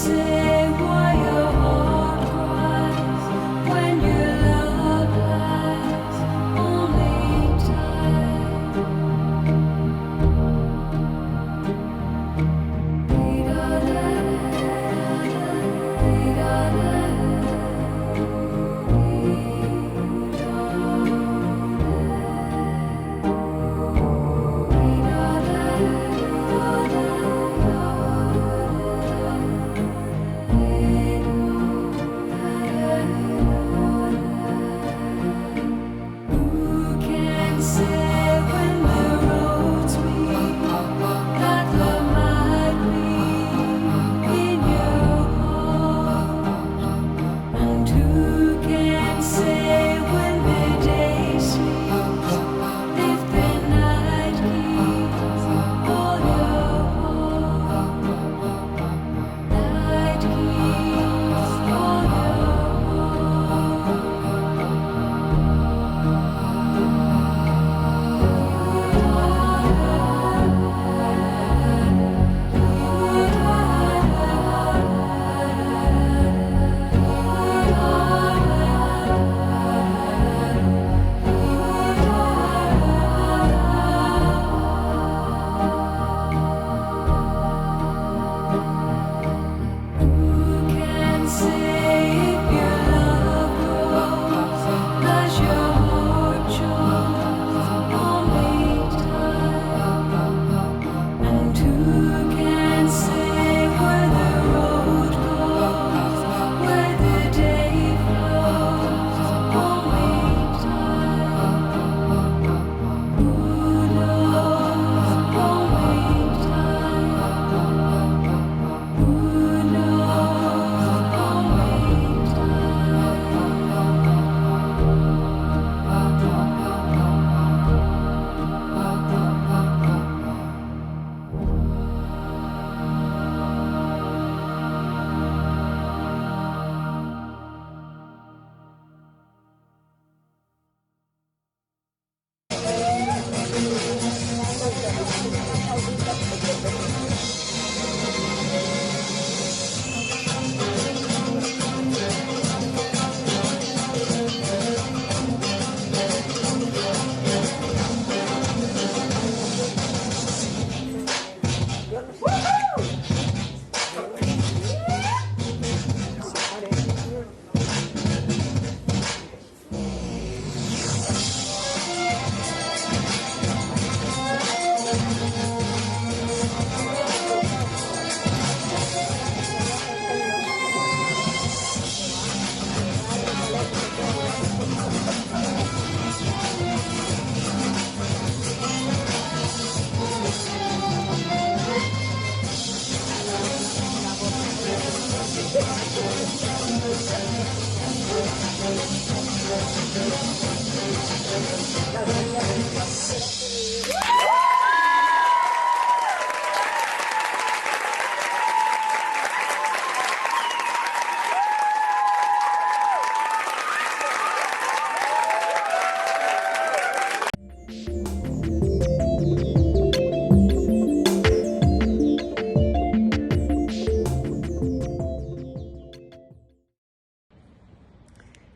say why your heart cries when your love lies only time. Dee da da dee da da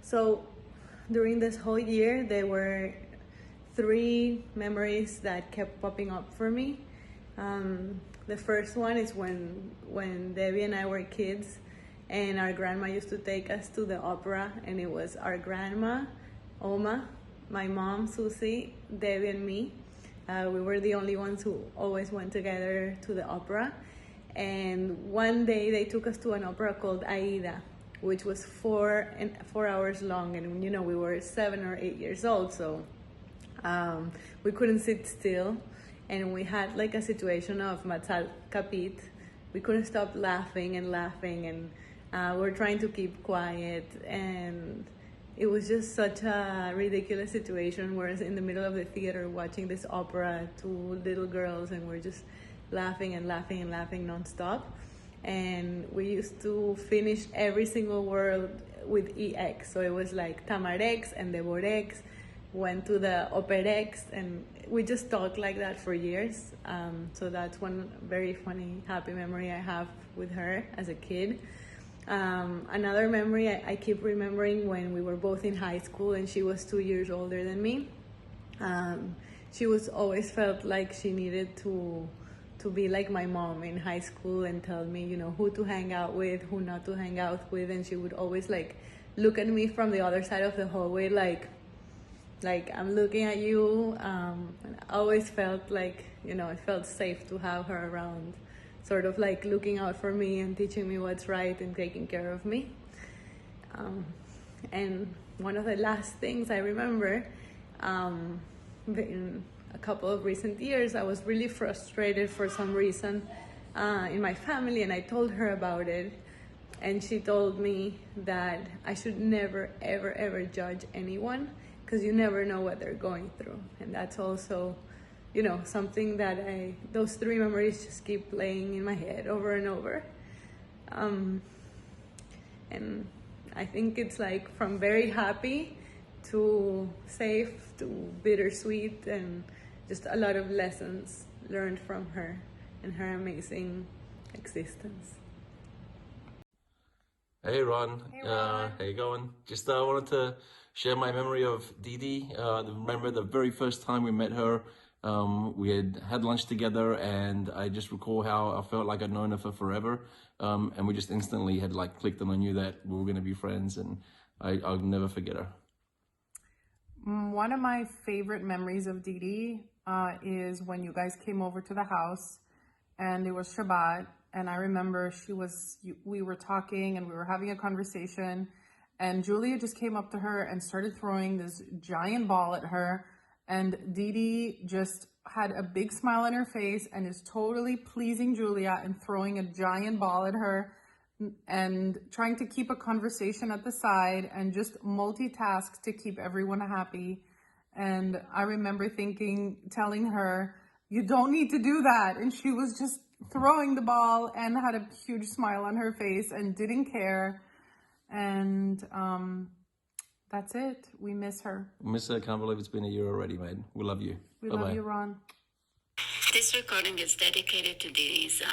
So during this whole year, there were three memories that kept popping up for me. The first one is when Debbie and I were kids, and our grandma used to take us to the opera, and it was our grandma, Oma, my mom, Susie, Debbie, and me. We were the only ones who always went together to the opera. And one day they took us to an opera called Aida, which was 4 hours long, and you know, we were 7 or 8 years old, so we couldn't sit still, and we had like a situation of matzal kapit. We couldn't stop laughing, and we're trying to keep quiet, and it was just such a ridiculous situation. We're in the middle of the theater watching this opera, two little girls, and we're just laughing and laughing and laughing nonstop. And we used to finish every single word with EX. So it was like Tamarex and Devorex, went to the Operex, and we just talked like that for years. So that's one very funny, happy memory I have with her as a kid. Another memory I keep remembering when we were both in high school and she was 2 years older than me. She was always felt like she needed to be like my mom in high school and tell me, you know, who to hang out with, who not to hang out with, and she would always like look at me from the other side of the hallway, like I'm looking at you. And I always felt like, you know, it felt safe to have her around, sort of like looking out for me and teaching me what's right and taking care of me. And one of the last things I remember, in a couple of recent years, I was really frustrated for some reason in my family, and I told her about it. And she told me that I should never, ever, ever judge anyone because you never know what they're going through. And that's also, you know, something that those three memories just keep playing in my head over and over. And I think it's like from very happy to safe to bittersweet, and just a lot of lessons learned from her and her amazing existence. Hey Ron, Hey, Ron. how you going? Just wanted to share my memory of Dee Dee. Remember the very first time we met her. We had lunch together, and I just recall how I felt like I'd known her for forever. And we just instantly had like clicked, and I knew that we were going to be friends, and I'll never forget her. One of my favorite memories of Dee Dee is when you guys came over to the house and it was Shabbat. And I remember we were talking and we were having a conversation, and Julia just came up to her and started throwing this giant ball at her. And Dee Dee just had a big smile on her face and is totally pleasing Julia and throwing a giant ball at her and trying to keep a conversation at the side and just multitask to keep everyone happy. And I remember telling her, you don't need to do that. And she was just throwing the ball and had a huge smile on her face and didn't care. And that's it. We miss her. Miss her, can't believe it's been a year already, mate. We love you. We Bye-bye. love you, Ron. This recording is dedicated to Dee Dee Zal.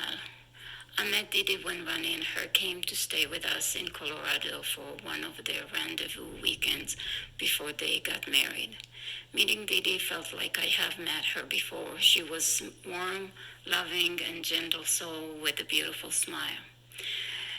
I met Dee Dee when Ronnie and her came to stay with us in Colorado for one of their rendezvous weekends before they got married. Meeting Dee Dee felt like I have met her before. She was warm, loving, and gentle soul with a beautiful smile.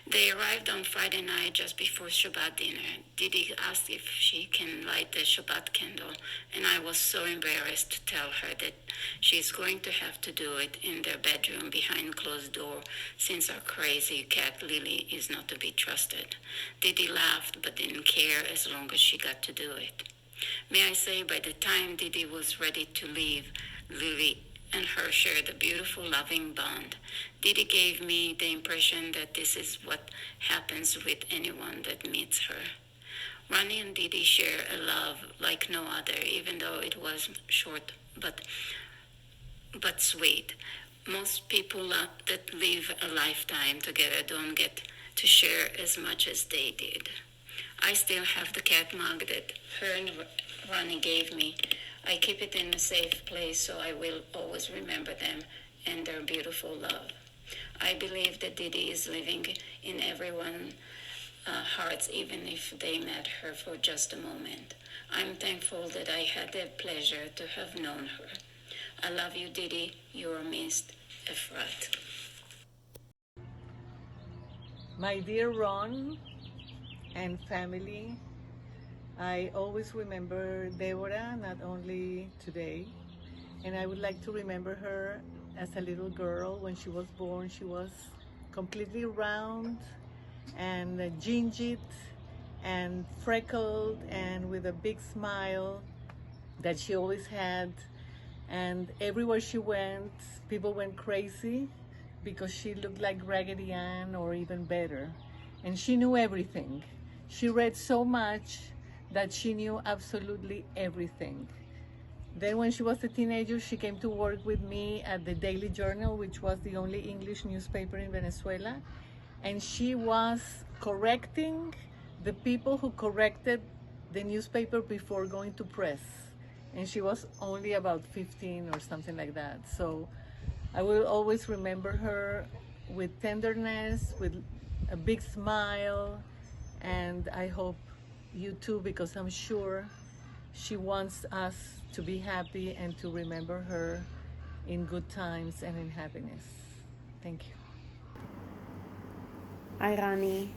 They arrived on Friday night just before Shabbat dinner. Dee Dee asked if she can light the Shabbat candle, and I was so embarrassed to tell her that she's going to have to do it in their bedroom behind closed door, since our crazy cat Lily is not to be trusted. Dee Dee laughed but didn't care as long as she got to do it. May I say, by the time Dee Dee was ready to leave, Lily and her shared a beautiful, loving bond. Dee Dee gave me the impression that this is what happens with anyone that meets her. Ronnie and Dee Dee share a love like no other, even though it was short but sweet. Most people that live a lifetime together don't get to share as much as they did. I still have the cat mug that her and Ronnie gave me. I keep it in a safe place so I will always remember them and their beautiful love. I believe that Dee Dee is living in everyone's hearts, even if they met her for just a moment. I'm thankful that I had the pleasure to have known her. I love you, Dee Dee. You're missed, Efrat. My dear Ron and family, I always remember Deborah, not only today, and I would like to remember her as a little girl. When she was born, she was completely round and ginged and freckled and with a big smile that she always had. And everywhere she went, people went crazy because she looked like Raggedy Ann or even better. And she knew everything. She read so much that she knew absolutely everything. Then when she was a teenager, she came to work with me at the Daily Journal, which was the only English newspaper in Venezuela. And she was correcting the people who corrected the newspaper before going to press. and she was only about 15 or something like that. So I will always remember her with tenderness, with a big smile, and I hope you too, because I'm sure she wants us to be happy and to remember her in good times and in happiness. Thank you. היי רני,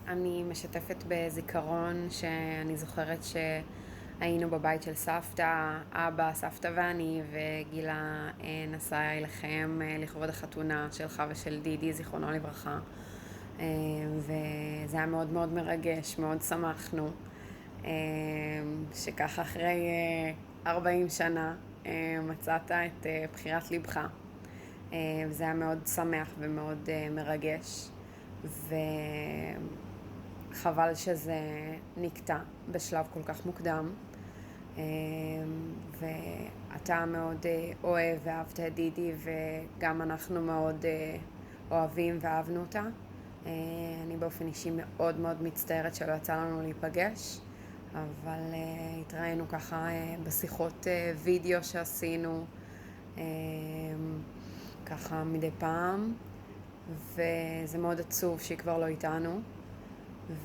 אני משתפת בזיכרון שאני זוכרת שהיינו בבית של סבתא, אבא, סבתא ואני, וגילה נסעה אליכם לכבוד החתונה שלך ושל דידי, זיכרונו לברכה. וזה היה מאוד מאוד מרגש, מאוד שמחנו, שככה אחרי 40 שנה מצאת את בחירת לבך. וזה היה מאוד שמח ומאוד מרגש, וחבל שזה נקטע בשלב כל כך מוקדם. ואתה מאוד אוהב ואהבת את דידי, וגם אנחנו מאוד אוהבים ואהבנו אותה. אני באופן אישי מאוד מאוד מצטערת שלא יצא לנו להיפגש, אבל התראינו ככה בשיחות וידאו שעשינו ככה מדי פעם, וזה מאוד עצוב שהיא כבר לא איתנו,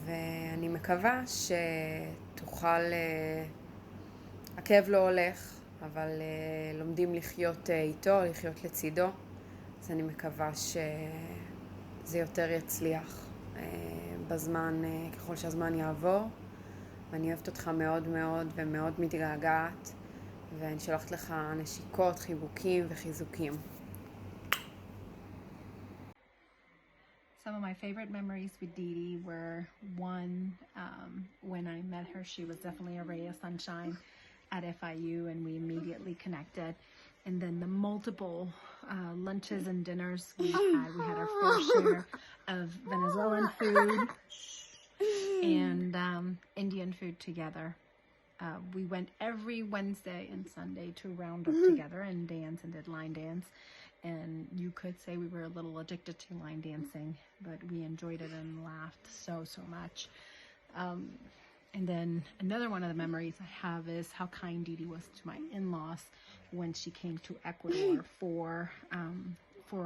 ואני מקווה שתוכל, הכאב לא הולך, אבל לומדים לחיות איתו, לחיות לצידו, אז אני מקווה שזה יותר יצליח בזמן, ככל שהזמן יעבור. ואני אוהבת אותך מאוד מאוד ומאוד מתגעגעת, ואני שולחת לך נשיקות, חיבוקים וחיזוקים. Some of my favorite memories with Dee Dee were one, when I met her, she was definitely a ray of sunshine at FIU, and we immediately connected. And then the multiple lunches and dinners we had our fair share of Venezuelan food and Indian food together. We went every Wednesday and Sunday to round up together and dance and did line dance. And you could say we were a little addicted to line dancing, but we enjoyed it and laughed so much. And then another one of the memories I have is how kind Dee Dee was to my in-laws when she came to Ecuador for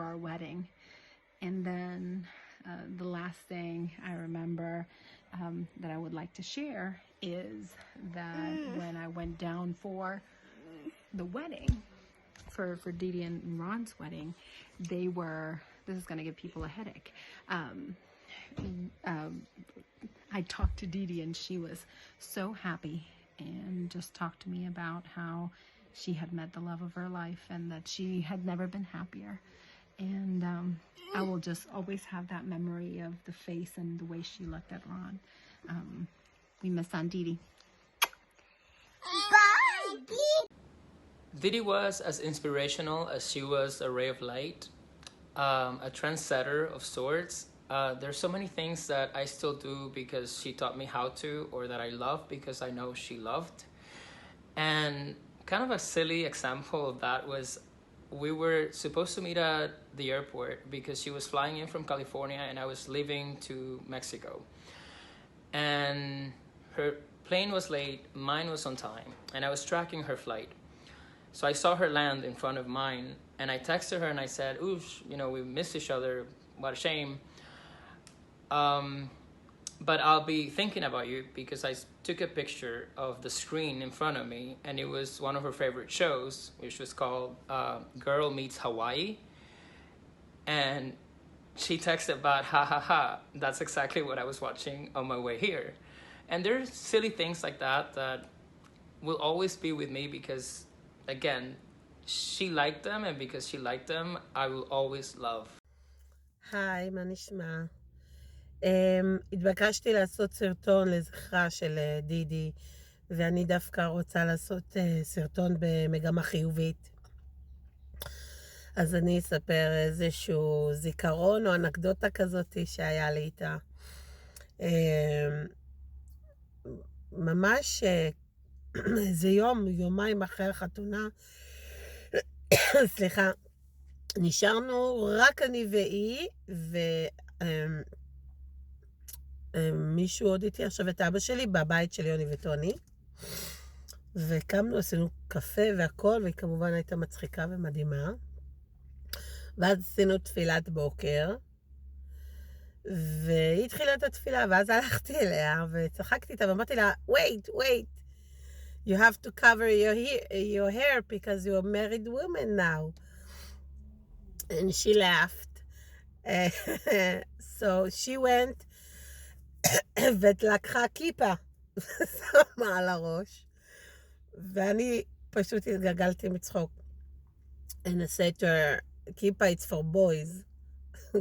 our wedding. And then the last thing I remember that I would like to share is that when I went down for the wedding, for Dee Dee and Ron's wedding, they were, this is going to give people a headache. I talked to Dee Dee and she was so happy and just talked to me about how she had met the love of her life and that she had never been happier. And I will just always have that memory of the face and the way she looked at Ron. We miss Aunt Dee Dee. Dee Dee was as inspirational as she was a ray of light, a trendsetter of sorts. There's so many things that I still do because she taught me how to, or that I love because I know she loved. And kind of a silly example of that was we were supposed to meet at the airport because she was flying in from California and I was leaving to Mexico. And her plane was late, mine was on time, and I was tracking her flight. So I saw her land in front of mine, and I texted her and I said, oof, you know, we missed each other, what a shame. But I'll be thinking about you because I took a picture of the screen in front of me, and it was one of her favorite shows, which was called Girl Meets Hawaii. And she texted about, ha ha ha, that's exactly what I was watching on my way here. And there's silly things like that that will always be with me because, again, she liked them, and because she liked them, I will always love. היי, מה נשמע? התבקשתי לעשות סרטון לזכרה של דידי, ואני דווקא רוצה לעשות סרטון במגמה חיובית. אז אני אספר איזשהו זיכרון או אנקדוטה כזאת שהיה לי איתה. ממש איזה יומיים אחרי החתונה, סליחה, נשארנו רק אני והיא, ומישהו עוד איתי עכשיו את אבא שלי בבית של יוני וטוני. וקמנו, עשינו קפה והכל, והיא כמובן הייתה מצחיקה ומדהימה. ואז עשינו תפילת בוקר, והיא התחילה את התפילה, ואז הלכתי אליה וצחקתי איתה ואמרתי לה, wait, you have to cover your hair because you're a married woman now. And she laughed. So she went ולקחה כיפה, שמה על הראש, ואני פשוט התגלגלתי מצחוק. And I said to her, כיפה it's for boys.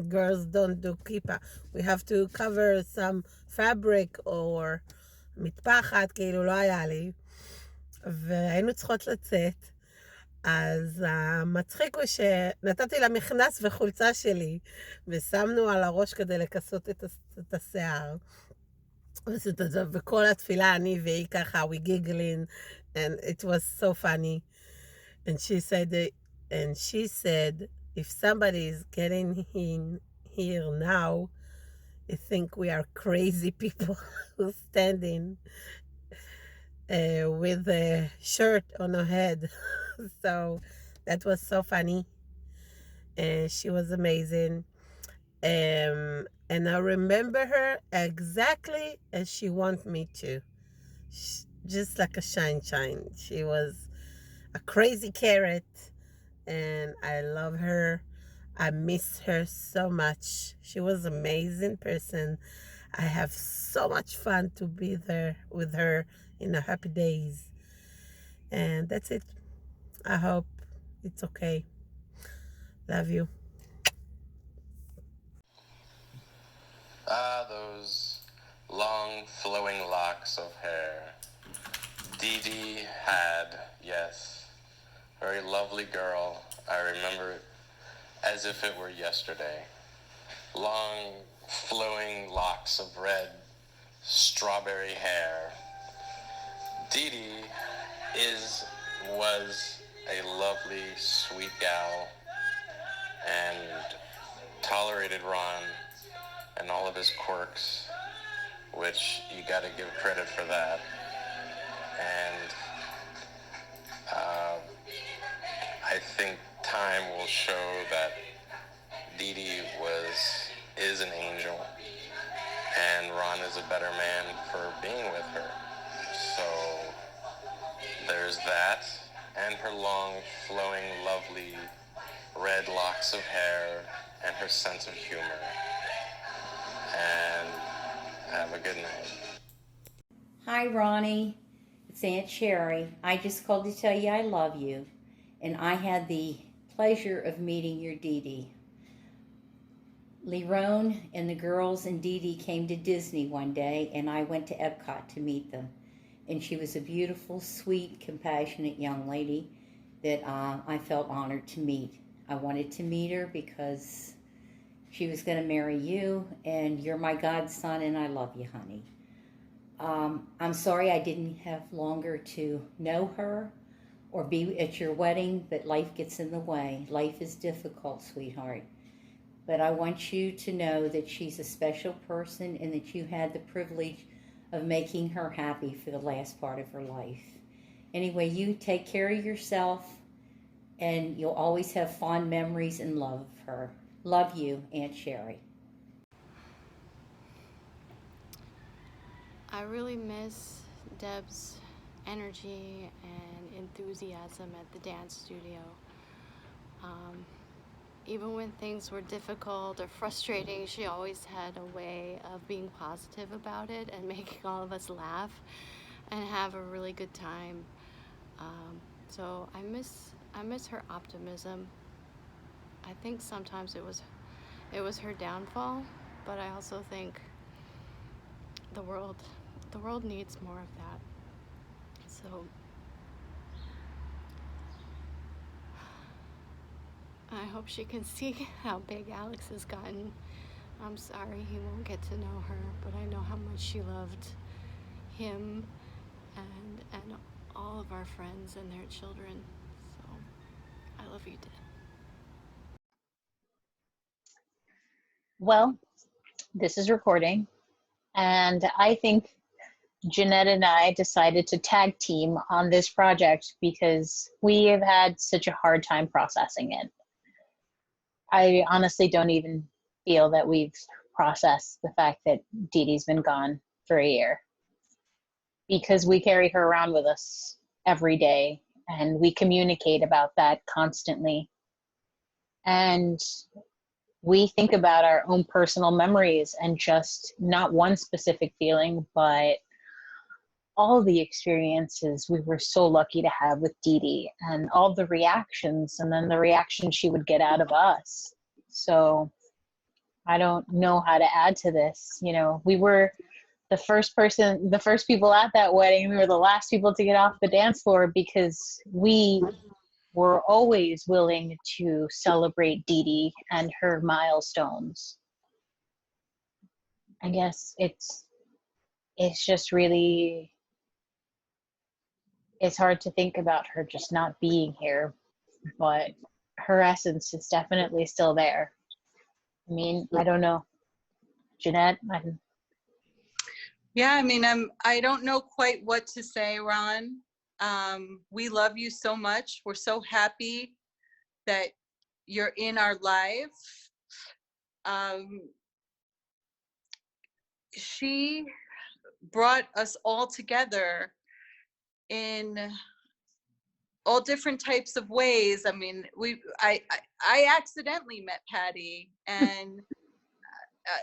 Girls don't do כיפה. We have to cover some fabric or מטפחת, כאילו לא היה לי. והיינו צריכות לצאת. אז המצחיק הוא שנתתי לה מכנס וחולצה שלי, ושמנו על הראש כדי לכסות את השיער. וכל התפילה אני והיא ככה, we giggling, and it was so funny. And she said, if somebody is getting in here now, I think we are crazy people who standing with a shirt on her head. So that was so funny. And she was amazing. And I remember her exactly as she wanted me to. Just like a shine. She was a crazy carrot, and I love her. I miss her so much. She was an amazing person. I have so much fun to be there with her in the happy days. And that's it. I hope it's okay. Love you. Those long flowing locks of hair. Dee Dee had, yes, very lovely girl. I remember it as if it were yesterday. Long flowing locks of red strawberry hair. Dee Dee was a lovely, sweet gal and tolerated Ron and all of his quirks, which you got to give credit for that. And I think time will show that Dee Dee is an angel, and Ron is a better man for being with her. So there's that, and her long, flowing, lovely red locks of hair, and her sense of humor. And have a good night. Hi, Ronnie. It's Aunt Sherry. I just called to tell you I love you. And I had the pleasure of meeting your Dee Dee. Lerone and the girls and Dee Dee came to Disney one day, and I went to Epcot to meet them. And she was a beautiful, sweet, compassionate young lady that I felt honored to meet. I wanted to meet her because she was going to marry you, and you're my godson, and I love you, honey. I'm sorry I didn't have longer to know her or be at your wedding, but life gets in the way. Life is difficult, sweetheart. But I want you to know that she's a special person and that you had the privilege of making her happy for the last part of her life. Anyway, you take care of yourself, and you'll always have fond memories and love of her. Love you, Aunt Sherry. I really miss Deb's energy and enthusiasm at the dance studio. Even when things were difficult or frustrating, she always had a way of being positive about it and making all of us laugh and have a really good time. So I miss her optimism. I think sometimes it was her downfall, but I also think the world needs more of that. So I hope she can see how big Alex has gotten. I'm sorry he won't get to know her, but I know how much she loved him and all of our friends and their children. So I love you, Deb. Well, this is recording, and I think Jeanette and I decided to tag team on this project because we have had such a hard time processing it. I honestly don't even feel that we've processed the fact that Dee Dee's been gone for a year, because we carry her around with us every day and we communicate about that constantly. And we think about our own personal memories and just not one specific feeling, but all the experiences we were so lucky to have with Dee Dee, and all the reactions, and then the reaction she would get out of us. So I don't know how to add to this. You know, we were the first people at that wedding. We were the last people to get off the dance floor because we were always willing to celebrate Dee Dee and her milestones. I guess it's just really, it's hard to think about her just not being here, but her essence is definitely still there. I mean, I don't know. Jeanette, Yeah, I mean, I don't know quite what to say, Ron. We love you so much. We're so happy that you're in our life. She brought us all together in all different types of ways. I mean, I accidentally met Patty, and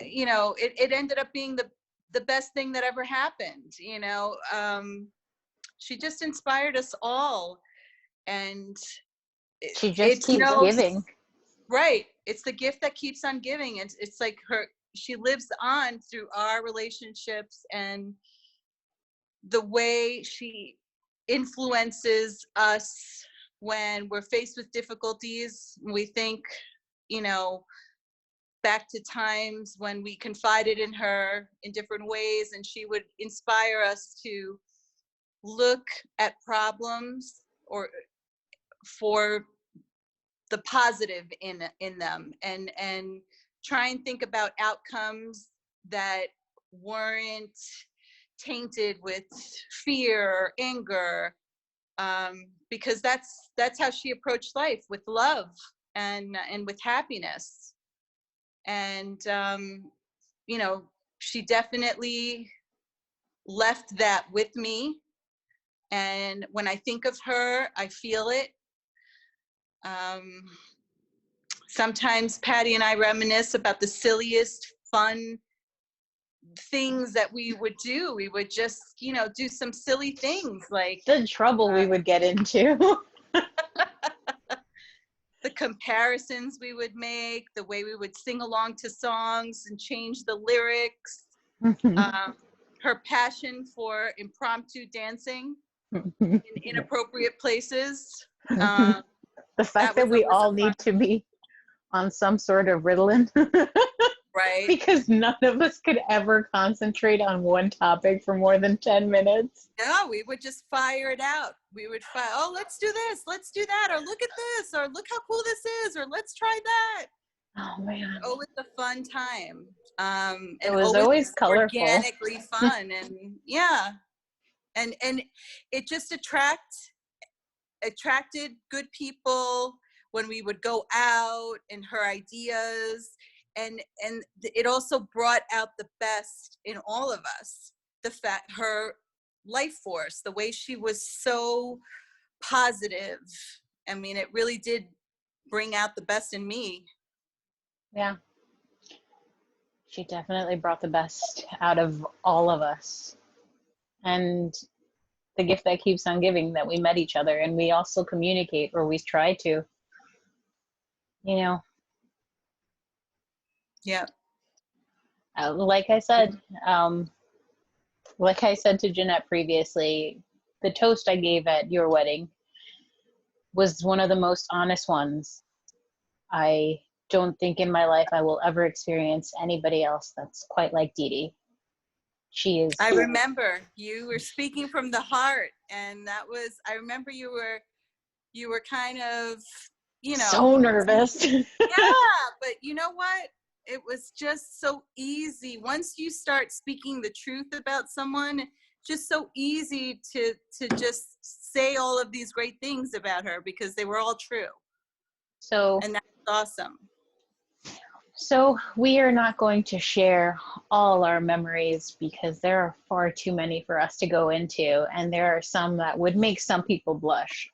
you know, it ended up being the best thing that ever happened. You know, she just inspired us all, and she just keeps giving. Right, it's the gift that keeps on giving. It's like she lives on through our relationships, and the way she influences us when we're faced with difficulties. We think, you know, back to times when we confided in her in different ways, and she would inspire us to look at problems or for the positive in them, and try and think about outcomes that weren't tainted with fear or anger, because that's how she approached life, with love and with happiness. And you know, she definitely left that with me, and when I think of her, I feel it. Sometimes Patty and I reminisce about the silliest fun things that we would do. We would just, you know, do some silly things, like the trouble we would get into. The comparisons we would make, the way we would sing along to songs and change the lyrics. Her passion for impromptu dancing in inappropriate places. The fact that we all need to be on some sort of Ritalin. Right. Because none of us could ever concentrate on one topic for more than 10 minutes. No, we would just fire it out. We would fire, oh, let's do this, let's do that, or look at this, or look how cool this is, or let's try that. Oh man. Always a fun time. And it was always colorful. Organically fun. And yeah. And it just attracted good people when we would go out, and her ideas, and it also brought out the best in all of us. Her life force, the way she was so positive. I mean, it really did bring out the best in me. Yeah. She definitely brought the best out of all of us. And the gift that keeps on giving, that we met each other and we also communicate, or we try to. You know. Yeah. Like I said to Jeanette previously, the toast I gave at your wedding was one of the most honest ones. I don't think in my life I will ever experience anybody else that's quite like Dee Dee. She is. I remember you were speaking from the heart, and I remember you were kind of, you know, so nervous. Yeah, but you know what? It was just so easy. Once you start speaking the truth about someone, just so easy to just say all of these great things about her because they were all true. So, and that's awesome. So we are not going to share all our memories because there are far too many for us to go into, and there are some that would make some people blush.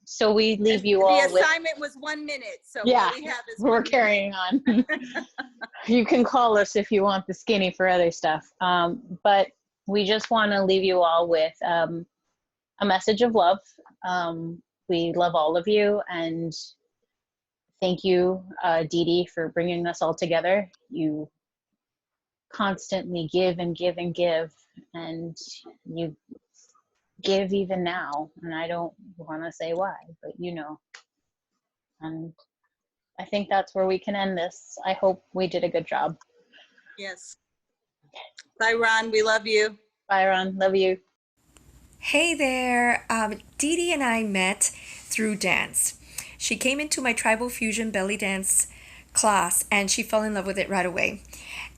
So we leave you The all with, assignment was 1 minute, so yeah, all we have is we're 1 minute. carrying on. You can call us if you want the skinny for other stuff. But we just want to leave you all with a message of love. We love all of you, and thank you, Dee Dee, for bringing us all together. You constantly give and give and give, and you give even now. And I don't want to say why, but you know. And I think that's where we can end this. I hope we did a good job. Yes. Bye, Ron. We love you. Bye, Ron. Love you. Hey there. Dee Dee and I met through dance. She came into my tribal fusion belly dance class and she fell in love with it right away.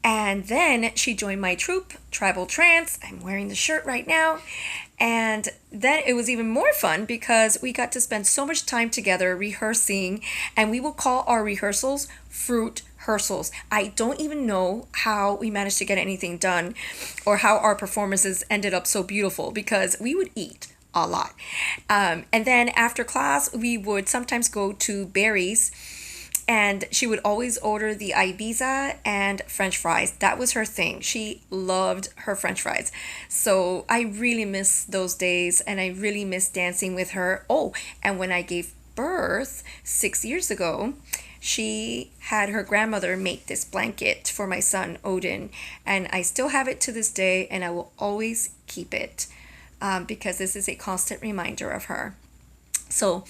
And then she joined my troupe, Tribal Trance. I'm wearing the shirt right now. And then it was even more fun because we got to spend so much time together rehearsing, and we will call our rehearsals fruit rehearsals. I don't even know how we managed to get anything done or how our performances ended up so beautiful because we would eat a lot. And then after class, we would sometimes go to Barry's, and she would always order the Ibiza and French fries. That was her thing. She loved her French fries. So I really miss those days, and I really miss dancing with her. Oh, and when I gave birth 6 years ago, she had her grandmother make this blanket for my son, Odin. And I still have it to this day, and I will always keep it because this is a constant reminder of her. So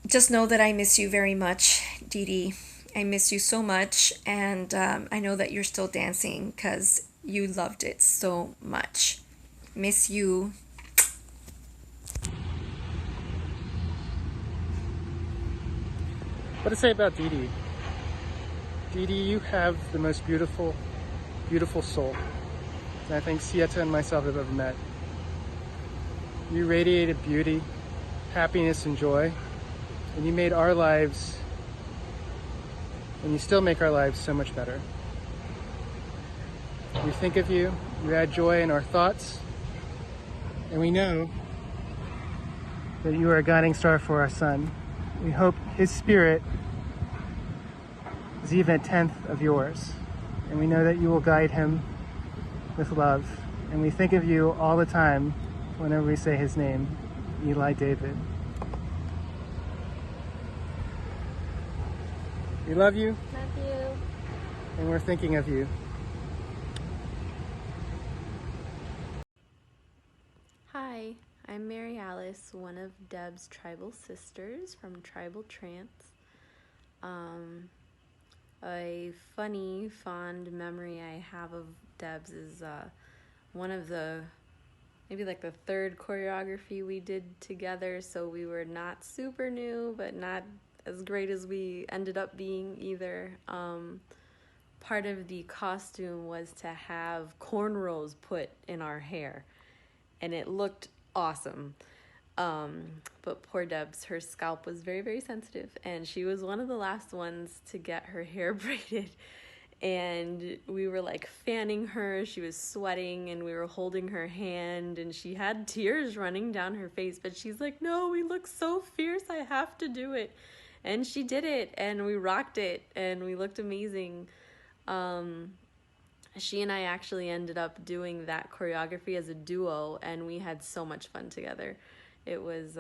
just know that I miss you very much, Dee Dee. I miss you so much, and I know that you're still dancing because you loved it so much. Miss you. What to say about Dee Dee? Dee Dee, you have the most beautiful, beautiful soul that I think Sieta and myself have ever met. You radiated beauty, happiness, and joy, and you made our lives, and you still make our lives so much better. We think of you, you add joy in our thoughts, and we know that you are a guiding star for our son. We hope his spirit is even a tenth of yours, and we know that you will guide him with love. And we think of you all the time whenever we say his name, Eli David. We love you. Love you. And we're thinking of you. Hi, I'm Mary Alice, one of Deb's tribal sisters from Tribal Trance. A funny, fond memory I have of Deb's is one of maybe like the third choreography we did together, so we were not super new, but not as great as we ended up being either. Part of the costume was to have cornrows put in our hair, and it looked awesome. But poor Debs, her scalp was very, very sensitive, and she was one of the last ones to get her hair braided. And we were like fanning her, she was sweating, and we were holding her hand, and she had tears running down her face, but she's like, no, we look so fierce, I have to do it. And she did it, and we rocked it, and we looked amazing. She and I actually ended up doing that choreography as a duo, and we had so much fun together. It was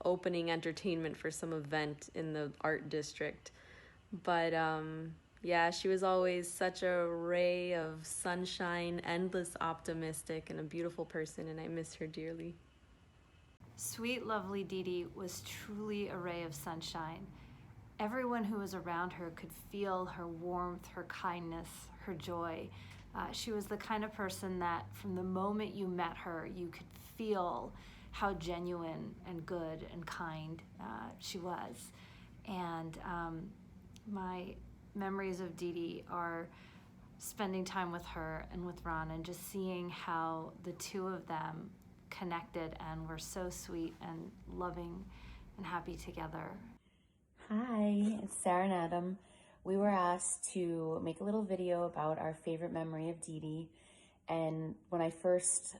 opening entertainment for some event in the art district. But yeah, she was always such a ray of sunshine, endless optimistic, and a beautiful person, and I miss her dearly. Sweet, lovely Dee Dee was truly a ray of sunshine. Everyone who was around her could feel her warmth, her kindness, her joy. She was the kind of person that from the moment you met her, you could feel how genuine and good and kind she was. And my memories of Dee Dee are spending time with her and with Ron and just seeing how the two of them connected and were so sweet and loving and happy together. Hi, it's Sarah and Adam. We were asked to make a little video about our favorite memory of Dee Dee. And when I first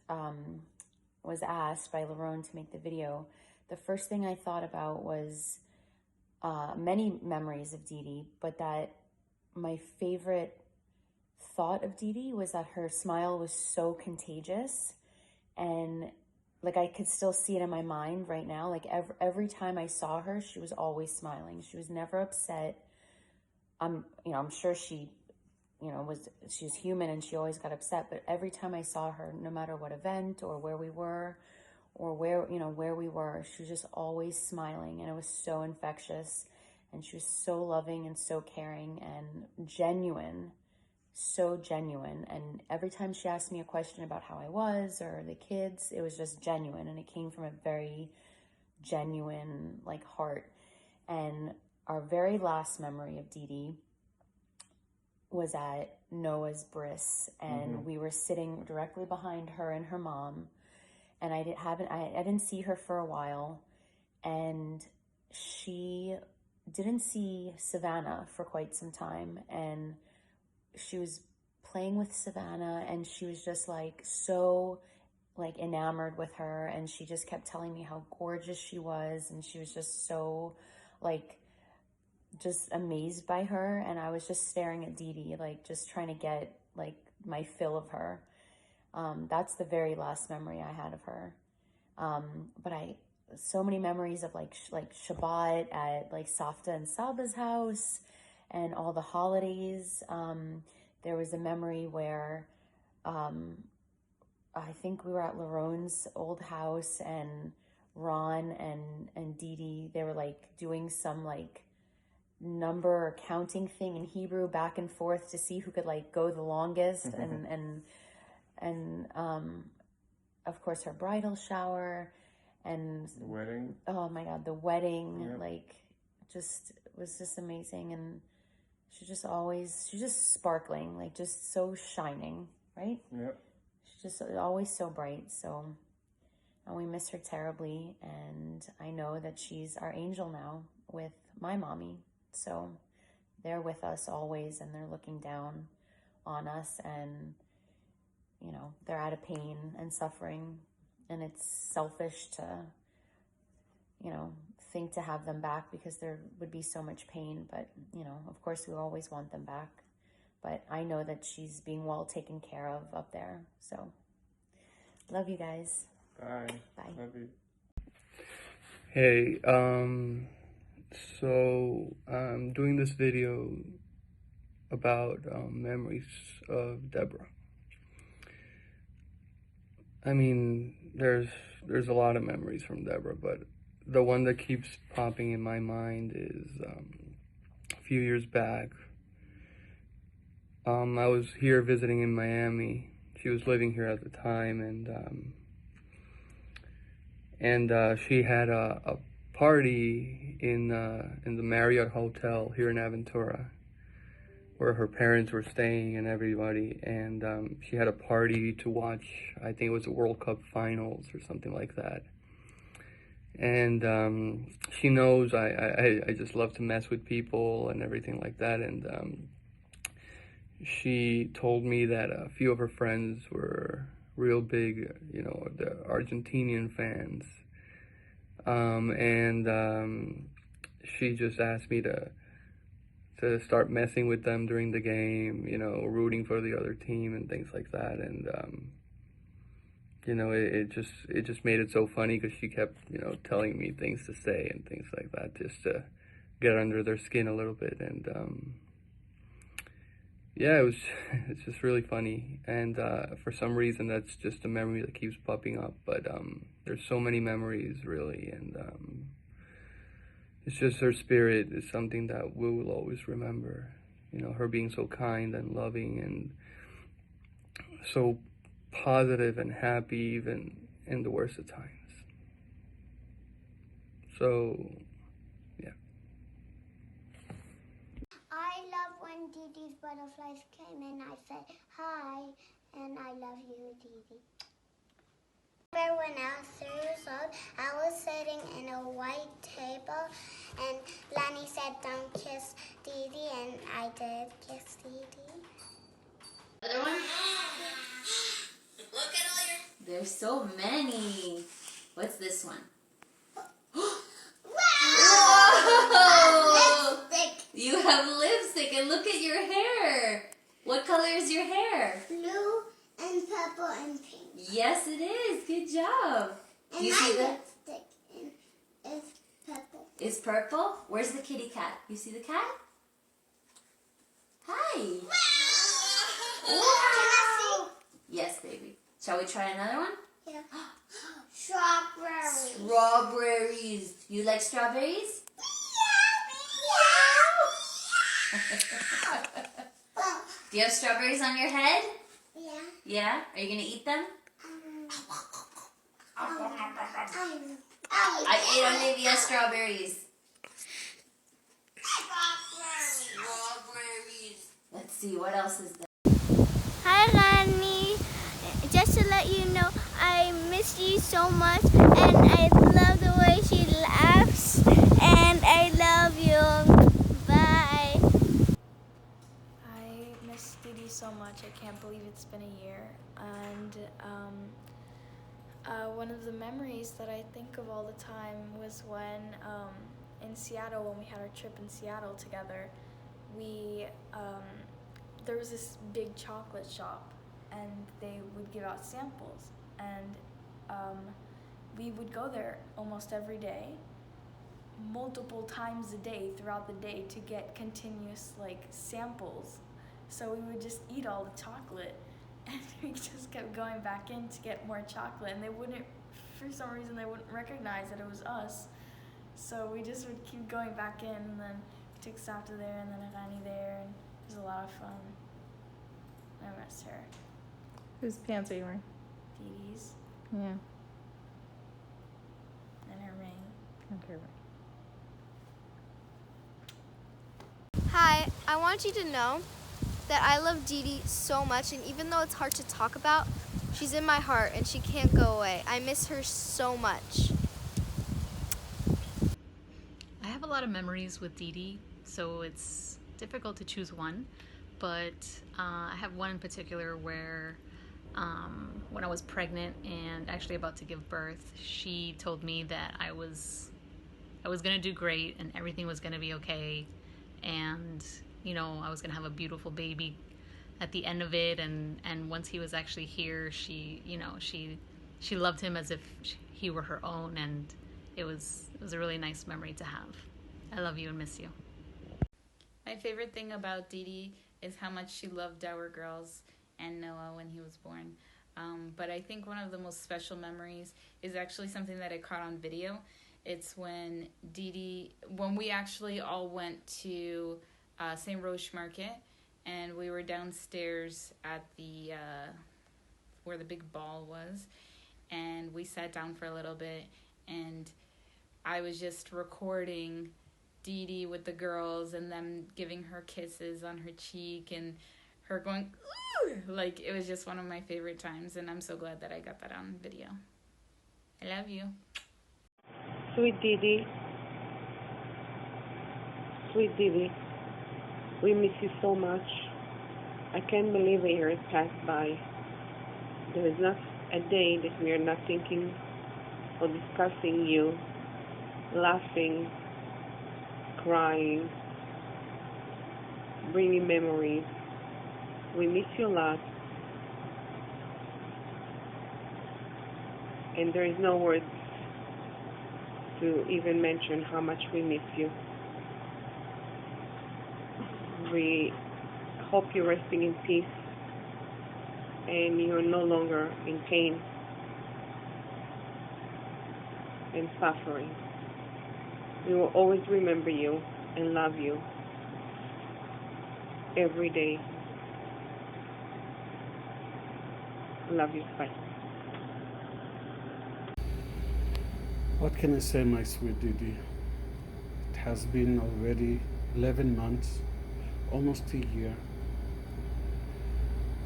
was asked by Lerone to make the video, the first thing I thought about was many memories of Dee Dee, but that my favorite thought of Dee Dee was that her smile was so contagious, and like I could still see it in my mind right now. Like every time I saw her, she was always smiling. She was never upset. I'm sure she, she's human and she always got upset, but every time I saw her, no matter what event or where we were or where we were, she was just always smiling, and it was so infectious, and she was so loving and so caring and genuine, so genuine. And every time she asked me a question about how I was or the kids, it was just genuine, and it came from a very genuine heart. And our very last memory of Dee Dee was at Noah's bris, and we were sitting directly behind her and her mom, and I didn't see her for a while, and she didn't see Savannah for quite some time, and she was playing with Savannah, and she was just so enamored with her, and she just kept telling me how gorgeous she was, and she was just so just amazed by her, and I was just staring at Dee Dee, just trying to get my fill of her. That's the very last memory I had of her. But so many memories of Shabbat at Safta and Saba's house, and all the holidays. There was a memory where I think we were at Lerone's old house, and Ron and Dee Dee, they were doing some number counting thing in Hebrew back and forth to see who could go the longest. and of course her bridal shower and the wedding. Oh my God, the wedding. Yep. Just was just amazing, and she's just sparkling, just so shining, right? Yep. She's just always so bright. So, and we miss her terribly, and I know that she's our angel now with my mommy. So they're with us always, and they're looking down on us, and they're out of pain and suffering, and it's selfish to think to have them back, because there would be so much pain, but of course we always want them back. But I know that she's being well taken care of up there. So love you guys. Bye. Bye. Love you. Hey, so I'm doing this video about memories of Deborah. I mean, there's a lot of memories from Deborah, but the one that keeps popping in my mind is a few years back. I was here visiting in Miami. She was living here at the time, and she had a party in the Marriott Hotel here in Aventura, where her parents were staying and everybody, and she had a party to watch, I think it was the World Cup finals or something like that. And she knows I just love to mess with people and everything like that, and she told me that a few of her friends were real big, the Argentinian fans. And she just asked me to start messing with them during the game, rooting for the other team and things like that. And it just made it so funny, because she kept telling me things to say and things like that, just to get under their skin a little bit. And yeah, it's just really funny, and for some reason that's just a memory that keeps popping up. But there's so many memories, really, and it's just her spirit is something that we will always remember. Her being so kind and loving and so positive and happy, even in the worst of times. So, yeah. I love when Dee Dee's butterflies came and I said hi, and I love you, Dee Dee. When I was 3 years old, I was sitting in a white table, and Lani said, "Don't kiss Dee Dee," and I did kiss Dee Dee. Other one? Look at all your... There's so many. What's this one? Whoa! Lipstick. You have lipstick, and look at your hair. What color is your hair? Blue and purple and pink. Yes, it is. Good job. And you my see that? lipstick is purple. It's purple? Where's the kitty cat? You see the cat? Hi. Wow. Yes, baby. Shall we try another one? Yeah. Strawberries. Strawberries. You like strawberries? Do you have strawberries on your head? Yeah. Yeah? Are you going to eat them? I ate Olivia strawberries. Strawberries. Let's see, what else is there? Hi, Rani. Just to let you know, I miss you so much, and I love the way she laughs, and I love you. Bye. I miss Dee Dee so much. I can't believe it's been a year. And one of the memories that I think of all the time was when in Seattle, when we had our trip in Seattle together, there was this big chocolate shop, and they would give out samples, and we would go there almost every day, multiple times a day throughout the day, to get continuous samples. So we would just eat all the chocolate, and we just kept going back in to get more chocolate, and they wouldn't, for some reason, they wouldn't recognize that it was us. So we just would keep going back in, and then we took Sata there, and then Rani there, and it was a lot of fun. I miss her. Whose pants are you wearing? Dee Dee's. Yeah. And her ring. Okay, right. Hi, I want you to know that I love Dee Dee so much, and even though it's hard to talk about, she's in my heart and she can't go away. I miss her so much. I have a lot of memories with Dee Dee, so it's difficult to choose one, but I have one in particular where when I was pregnant and actually about to give birth, she told me that I was gonna do great and everything was gonna be okay, and I was gonna have a beautiful baby at the end of it, and once he was actually here, she loved him as if he were her own, and it was a really nice memory to have. I love you and miss you. My favorite thing about Dee Dee is how much she loved our girls and Noah when he was born. But I think one of the most special memories is actually something that I caught on video. It's when when we actually all went to St. Roche Market, and we were downstairs at the where the big ball was, and we sat down for a little bit, and I was just recording Dee Dee with the girls and them giving her kisses on her cheek and her going, ooh! It was just one of my favorite times, and I'm so glad that I got that on video. I love you. Sweet Dee Dee. Sweet Dee Dee. We miss you so much. I can't believe a year has passed by. There is not a day that we are not thinking or discussing you, laughing, crying, bringing memories. We miss you a lot. And there is no words to even mention how much we miss you. We hope you're resting in peace and you're no longer in pain and suffering. We will always remember you and love you every day. Love you. Bye. What can I say, my sweet Dee Dee? It has been already 11 months almost a year.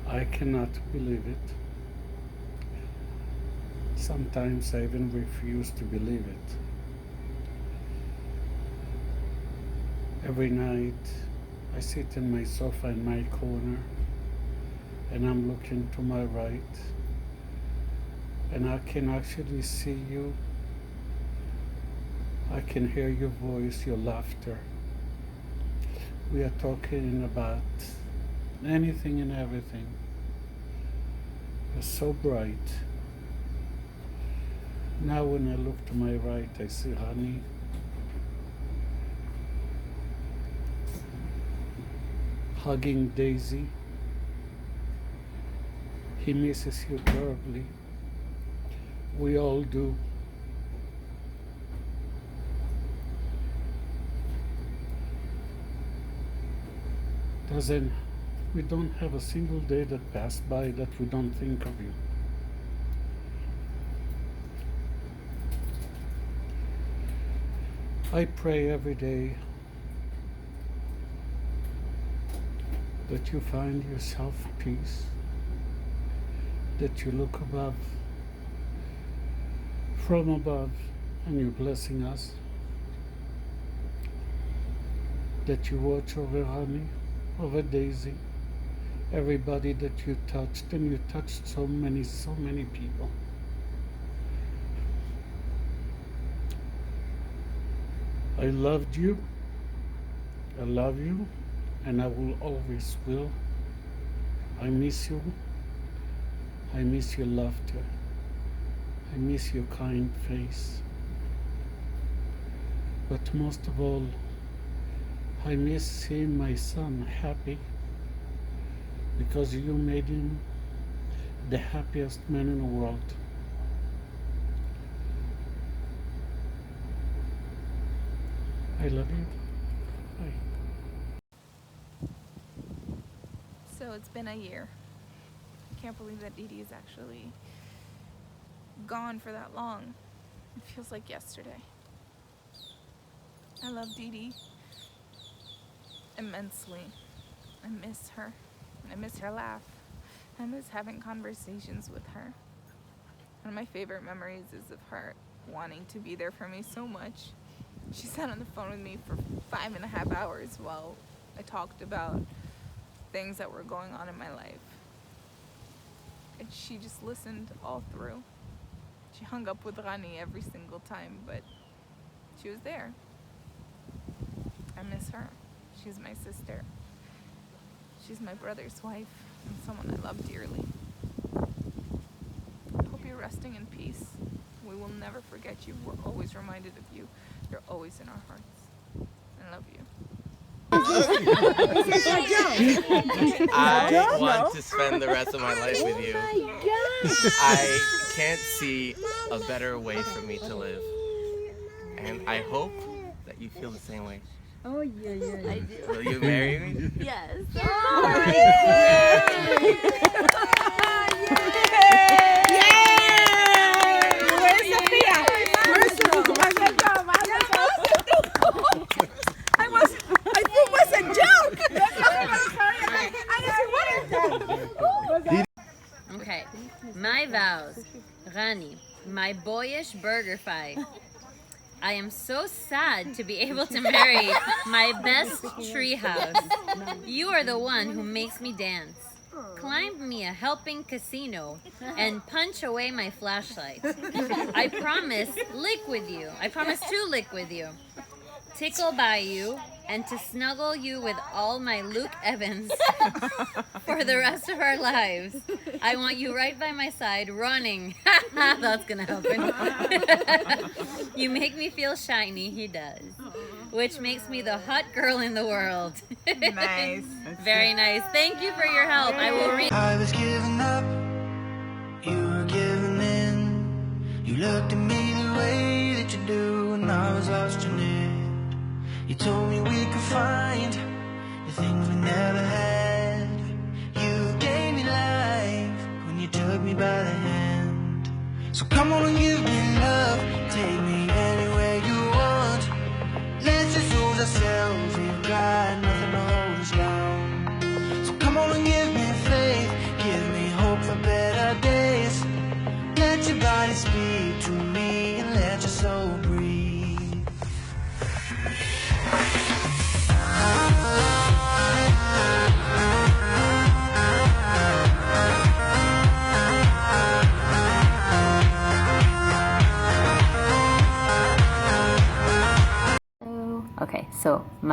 I cannot believe it. Sometimes I even refuse to believe it. Every night I sit in my sofa in my corner and I'm looking to my right and I can actually see you. I can hear your voice, your laughter. We are talking about anything and everything. You're so bright. Now when I look to my right, I see Honey. Hugging Daisy. He misses you terribly. We all do. We don't have a single day that passed by that we don't think of you. I pray every day that you find yourself peace, that you look from above, and you're blessing us, that you watch over Honey, over Daisy, everybody that you touched, and you touched so many people. I loved you, I love you, and I will always will. I miss you. I miss your laughter. I miss your kind face. But most of all, I miss seeing my son happy, because you made him the happiest man in the world. I love you. Bye. So it's been a year. I can't believe that Dee Dee is actually gone for that long. It feels like yesterday. I love Dee Dee immensely. I miss her. I miss her laugh. I miss having conversations with her. One of my favorite memories is of her wanting to be there for me so much. She sat on the phone with me for 5.5 hours while I talked about things that were going on in my life. And she just listened all through. She hung up with Rani every single time, but she was there. I miss her. She's my sister. She's my brother's wife and someone I love dearly. I hope you're resting in peace. We will never forget you. We're always reminded of you. You're always in our hearts. I love you. I want to spend the rest of my life with you. I can't see a better way for me to live. And I hope that you feel the same way. Oh, yeah, yeah. I do. Will you marry me? Yes. Oh, Where's Sophia? Where's Sophia? I thought it was a joke. Okay. My vows. Rani, my boyish burger fight. I am so sad to be able to marry my best treehouse. You are the one who makes me dance. Climb me a helping casino and punch away my flashlight. I promise lick with you. I promise to lick with you. Tickle by you and to snuggle you with all my Luke Evans for the rest of our lives. I want you right by my side running. That's gonna happen. You make me feel shiny, he does. Which makes me the hot girl in the world. Nice. Very nice. Thank you for your help. I will read. I was giving up, you were giving in. You looked at me the way that you do, and I was lost in it. You told me we could find the things we never had. You gave me life when you took me by the hand. So come on and give me love, take me anywhere you want. Let's just lose ourselves, we've got nothing to hold us down.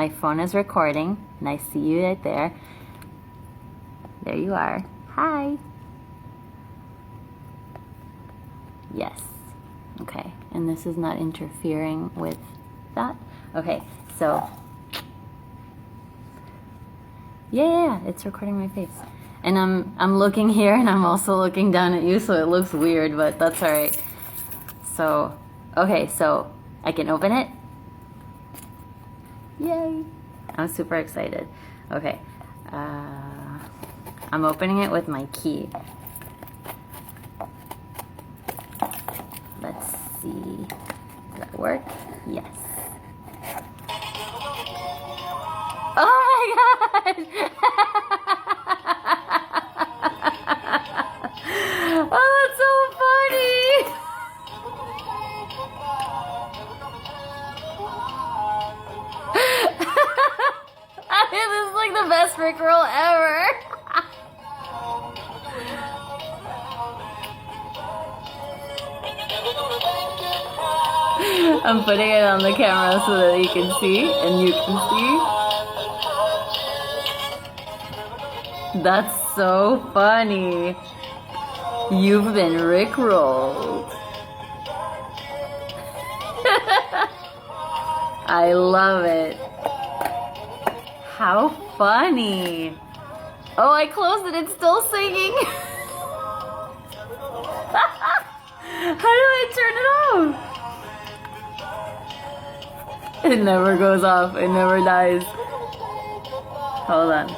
my phone is recording, and I see you right there. There you are. Hi. Yes. Okay, and this is not interfering with that? Okay, so, yeah, it's recording my face. And I'm looking here, and I'm also looking down at you, so it looks weird, but that's all right. So, okay, so I can open it? Yay! I'm super excited. Okay, I'm opening it with my key. Let's see. Does that work? Yes. Oh my god! Oh, that's so funny! This is like the best Rickroll ever! I'm putting it on the camera so that you can see, and you can see. That's so funny. You've been Rickrolled. I love it. How funny. Oh, I closed it. It's still singing. How do I turn it off? It never goes off. It never dies. Hold on.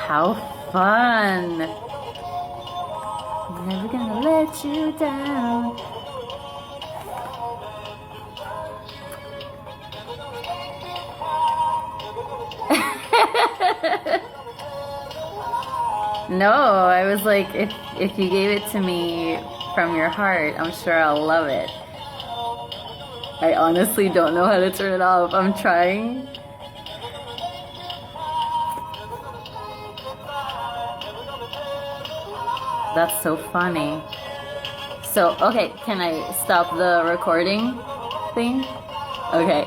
How fun. I'm never gonna let you down. No, I was like, if you gave it to me from your heart, I'm sure I'll love it. I honestly don't know how to turn it off. I'm trying. That's so funny. So, okay, can I stop the recording thing? Okay.